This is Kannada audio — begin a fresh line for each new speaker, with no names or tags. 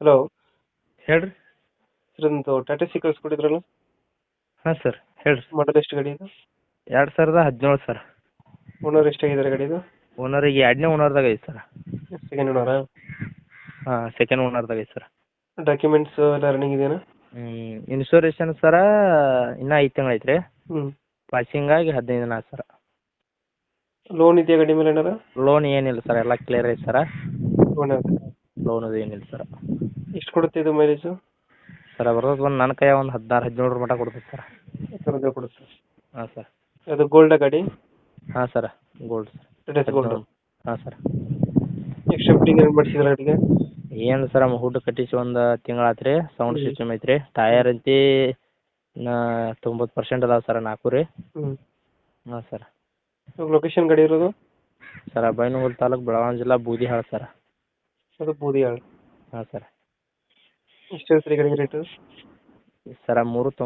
ಹಲೋ.
ಹೇಳ್ರಿ.
ಸರ್ ಒಂದು ಟಾಟಾ ಸಿ ಕಳಿಸ್ಕೊಟ್ಟಿದ್ರಲ್ಲ,
ಹಾಂ ಸರ್ ಹೇಳ್ರಿ.
ಮಾಡಲ್ ಎಷ್ಟು ಗಾಡಿ ಇದು?
2017 ಸರ್.
ಓನರ್ ಎಷ್ಟಾಗಿದ್ದಾರೆ ಗಾಡಿದು?
ಓನರ್ ಈಗ 2ನೇ ಓನರ್ದಾಗ ಐತೆ ಸರ್.
ಸೆಕೆಂಡ್ ಓನರಾ?
ಹಾಂ ಸೆಕೆಂಡ್ ಓನರ್ದಾಗ ಐತೆ ಸರ್.
ಡಾಕ್ಯುಮೆಂಟ್ಸ್ ಎಲ್ಲ ರನ್ನಿಂಗ್ ಇದೆಯಾ?
ಇನ್ಶೂರೆನ್ಸ್ ಸರ ಇನ್ನೂ 5 ತಿಂಗಳು ಐತೆ ರೀ.
ಹ್ಞೂ.
ಪಾಸಿಂಗ್ ಆಗಿ 15 ದಿನ ಆಯ್ತು ಸರ್.
ಲೋನ್ ಇದೆಯಾ ಗಾಡಿ ಮೇಲೆ ಏನಾರ?
ಲೋನ್ ಏನಿಲ್ಲ ಸರ್, ಎಲ್ಲ ಕ್ಲಿಯರ್ ಐತೆ ಸರ.
ಲೋನ್ ಇದೆ.
ಲೋನ್ ಅದು ಏನಿಲ್ಲ ಸರ್.
ಎಷ್ಟು ಕೊಡುತ್ತೆ ಇದು ಮೈಲೇಜು?
ಸರ್ ಬರೋದು ನನ್ನ ಕೈಯಾಗ ಒಂದು 16-17 ಮಟ್ಟ ಕೊಡ್ತೈತೆ ಸರ್.
ಥರದ್ದು ಕೊಡುತ್ತೆ.
ಹಾಂ ಸರ್.
ಅದು ಗೋಲ್ಡಾ ಗಾಡಿ?
ಹಾಂ sir gold sir.
Tata gold.
ಹಾಂ ಸರ್.
ಎಕ್ಸ್ಟ್ರಾ ಫಿಟ್ಟಿಂಗ್ ಏನು ಮಾಡಿಸಿದ್ರೆ ಗಾಡಿಗೆ?
ಏನು ಸರ್ ಹುಡ್ ಕಟ್ಟಿಸಿ ಒಂದು ತಿಂಗಳಾಯ್ತು ರೀ. ಸೌಂಡ್
ಹ್ಞೂ.
ಸಿಸ್ಟಮ್ ಐತೆ ರೀ. ಟಯರ್ ಐತಿ 90% ಅದಾವೆ ಸರ್, 4 ರೀ.
ಹ್ಞೂ.
ಹಾಂ ಸರ್.
ಇವಾಗ ಲೊಕೇಶನ್ ಗಾಡಿ ಇರೋದು?
ಸರ್ ಬೈಲಹೊಂಗಲ ತಾಲೂಕು, ಬೆಳಗಾವಿ ಜಿಲ್ಲಾ, ಬೂದಿಹಾಳ ಸರ್.
ಅದು ಬೂದಿಯಾಳ.
ಹಾಂ ಸರ್.
ಎಷ್ಟು ಹೇಳ್ತೀರಿ ಗಾಡಿಗೆ ರೇಟು?
ಸರ 3.90